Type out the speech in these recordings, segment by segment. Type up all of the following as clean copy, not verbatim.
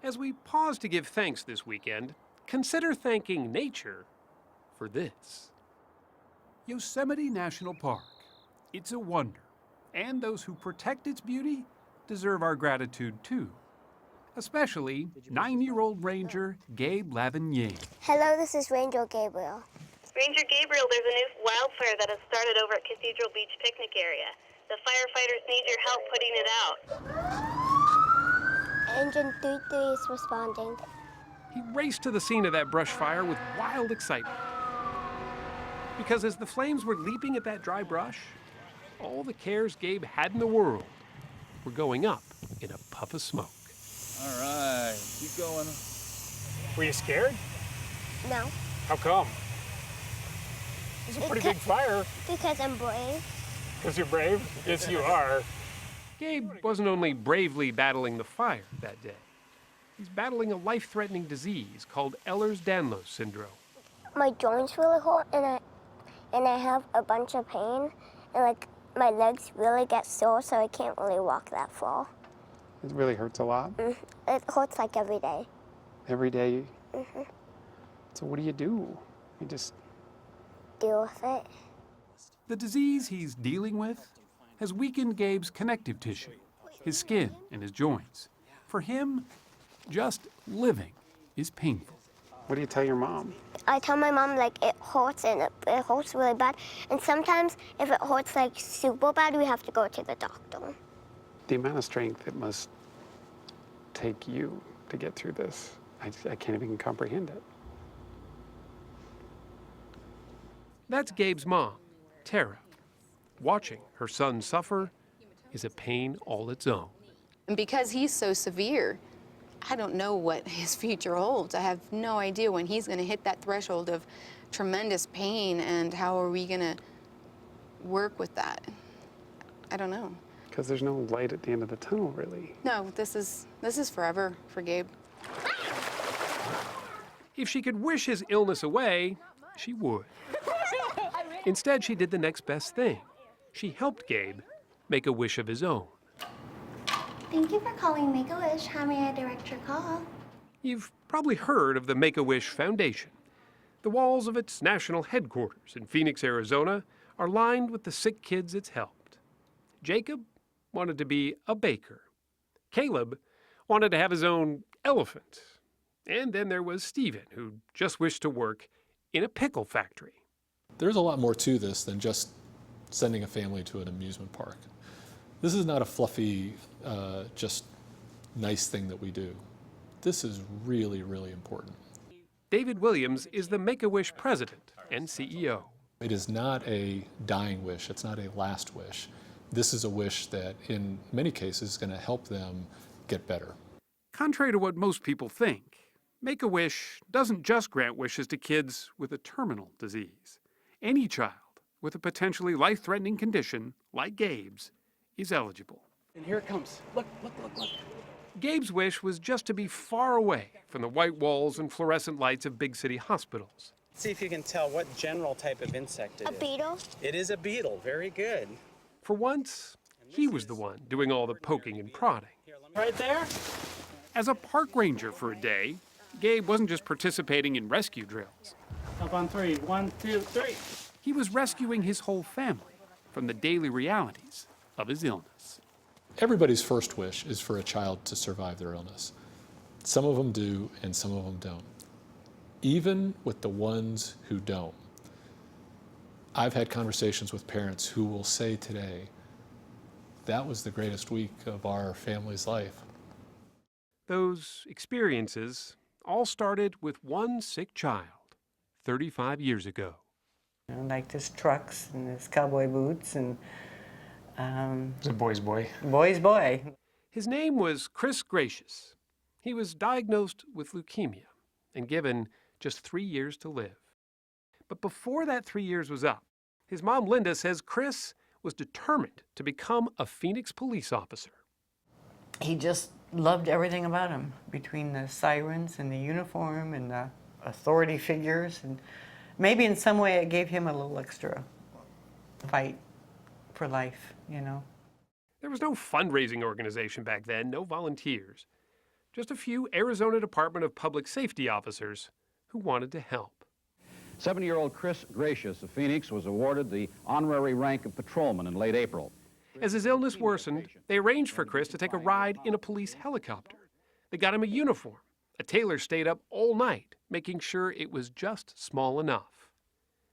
As we pause to give thanks this weekend, consider thanking nature for this. Yosemite National Park. It's a wonder, and those who protect its beauty deserve our gratitude too. Especially 9-year-old Ranger Gabe Lavigny. Hello, this is Ranger Gabriel. Ranger Gabriel, there's a new wildfire that has started over at Cathedral Beach picnic area. The firefighters need your help putting it out. Engine 33 is responding. He raced to the scene of that brush fire with wild excitement. Because as the flames were leaping at that dry brush, all the cares Gabe had in the world were going up in a puff of smoke. All right, keep going. Were you scared? No. How come? It's a pretty big fire. Because I'm brave. Because you're brave? Yes, you are. Gabe wasn't only bravely battling the fire that day. He's battling a life-threatening disease called Ehlers-Danlos syndrome. My joints really hurt, and I have a bunch of pain, and my legs really get sore, so I can't really walk that far. It really hurts a lot? It hurts every day. Every day? So what do? You just deal with it. The disease he's dealing with has weakened Gabe's connective tissue, his skin and his joints. For him, just living is painful. What do you tell your mom? I tell my mom it hurts, and it hurts really bad. And sometimes if it hurts super bad, we have to go to the doctor. The amount of strength it must take you to get through this, I can't even comprehend it. That's Gabe's mom, Tara. Watching her son suffer is a pain all its own. And because he's so severe, I don't know what his future holds. I have no idea when he's going to hit that threshold of tremendous pain, and how are we going to work with that? I don't know. Because there's no light at the end of the tunnel, really. No, this is forever for Gabe. If she could wish his illness away, she would. Instead, she did the next best thing. She helped Gabe make a wish of his own. Thank you for calling Make-A-Wish. How may I direct your call? You've probably heard of the Make-A-Wish Foundation. The walls of its national headquarters in Phoenix, Arizona, are lined with the sick kids it's helped. Jacob wanted to be a baker. Caleb wanted to have his own elephant. And then there was Stephen, who just wished to work in a pickle factory. There's a lot more to this than just sending a family to an amusement park. This is not a fluffy, just nice thing that we do. This is really, really important. David Williams is the Make-A-Wish president and CEO. It is not a dying wish. It's not a last wish. This is a wish that, in many cases, is going to help them get better. Contrary to what most people think, Make-A-Wish doesn't just grant wishes to kids with a terminal disease. Any child with a potentially life-threatening condition, like Gabe's, is eligible. And here it comes. Look, look, look, look. Gabe's wish was just to be far away from the white walls and fluorescent lights of big city hospitals. See if you can tell what general type of insect it is. A beetle? It is a beetle. Very good. For once, he was the one doing all the poking and prodding. Right there? As a park ranger for a day, Gabe wasn't just participating in rescue drills. Up on 3. 1, 2, 3. He was rescuing his whole family from the daily realities of his illness. Everybody's first wish is for a child to survive their illness. Some of them do, and some of them don't. Even with the ones who don't, I've had conversations with parents who will say today, that was the greatest week of our family's life. Those experiences all started with one sick child 35 years ago. Like his trucks and his cowboy boots and It's a boy's boy. boy's boy. His name was Chris Gracious. He was diagnosed with leukemia and given just 3 years to live. But before that 3 years was up, his mom Linda says Chris was determined to become a Phoenix police officer. He just loved everything about him, between the sirens and the uniform and the authority figures, and maybe in some way it gave him a little extra fight for life, you know. There was no fundraising organization back then, no volunteers. just a few Arizona Department of Public Safety officers who wanted to help. 70-year-old Chris Gracious of Phoenix was awarded the honorary rank of patrolman in late April. As his illness worsened, they arranged for Chris to take a ride in a police helicopter. They got him a uniform. A tailor stayed up all night, making sure it was just small enough.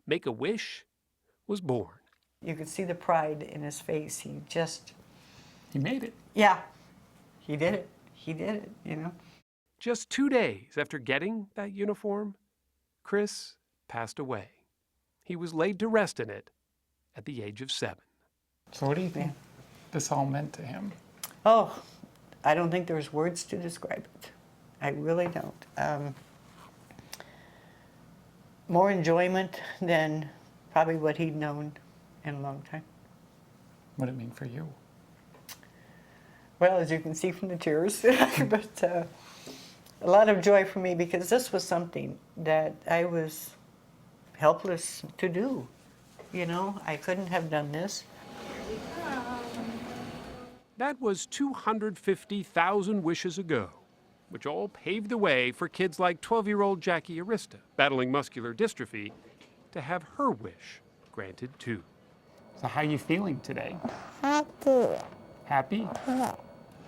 Make-A-Wish was born. You could see the pride in his face. He made it. Yeah, he did it. He did it, you know. Just 2 days after getting that uniform, Chris passed away. He was laid to rest in it at the age of 7. So what do you think this all meant to him? Oh, I don't think there's words to describe it. I really don't. More enjoyment than probably what he'd known in a long time. What did it mean for you? Well, as you can see from the tears, but a lot of joy for me because this was something that I was helpless to do. You know, I couldn't have done this. That was 250,000 wishes ago, which all paved the way for kids like 12-year-old Jackie Arista, battling muscular dystrophy, to have her wish granted too. So how are you feeling today? Happy. Happy?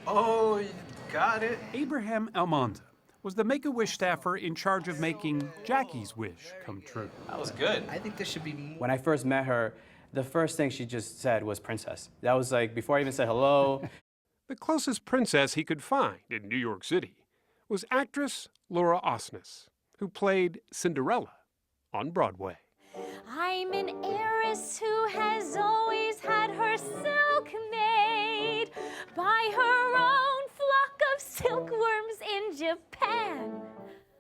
Oh, you got it. Abraham Almanza was the Make-A-Wish staffer in charge of making Jackie's wish come true. That was good. I think there should be more. When I first met her, the first thing she just said was princess. That was like, before I even said hello. The closest princess he could find in New York City was actress Laura Osnes, who played Cinderella on Broadway. I'm an heiress who has always had her silk made by her own flock of silkworms in Japan.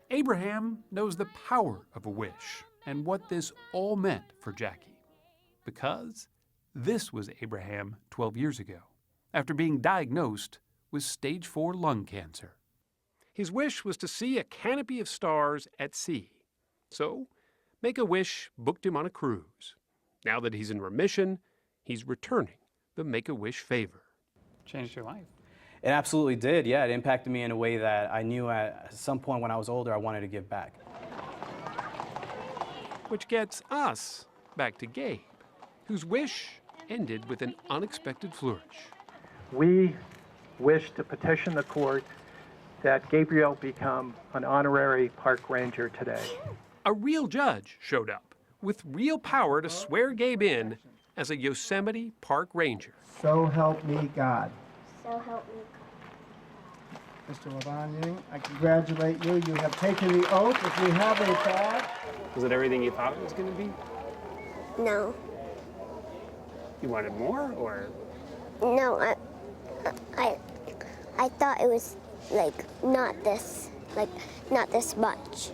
Abraham knows the power of a wish and what this all meant for Jackie. Because this was Abraham 12 years ago, after being diagnosed with stage 4 lung cancer. His wish was to see a canopy of stars at sea. So, Make-A-Wish booked him on a cruise. Now that he's in remission, he's returning the Make-A-Wish favor. Changed your life. It absolutely did, yeah. It impacted me in a way that I knew at some point when I was older I wanted to give back. Which gets us back to Gabe, whose wish ended with an unexpected flourish. We wish to petition the court that Gabriel become an honorary park ranger today. A real judge showed up with real power to swear Gabe in as a Yosemite Park ranger. So help me God. So help me God. Mr. Lavagna, I congratulate you. You have taken the oath. If you have a badge. Was it everything you thought it was going to be? No. You wanted more, or? No, I thought it was not this much.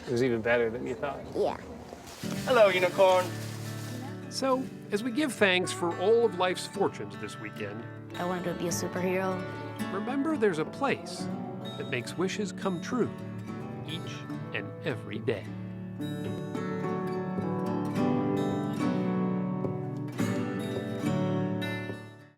It was even better than you thought. Yeah. Hello, unicorn. So, as we give thanks for all of life's fortunes this weekend, I wanted to be a superhero. remember there's a place that makes wishes come true each and every day.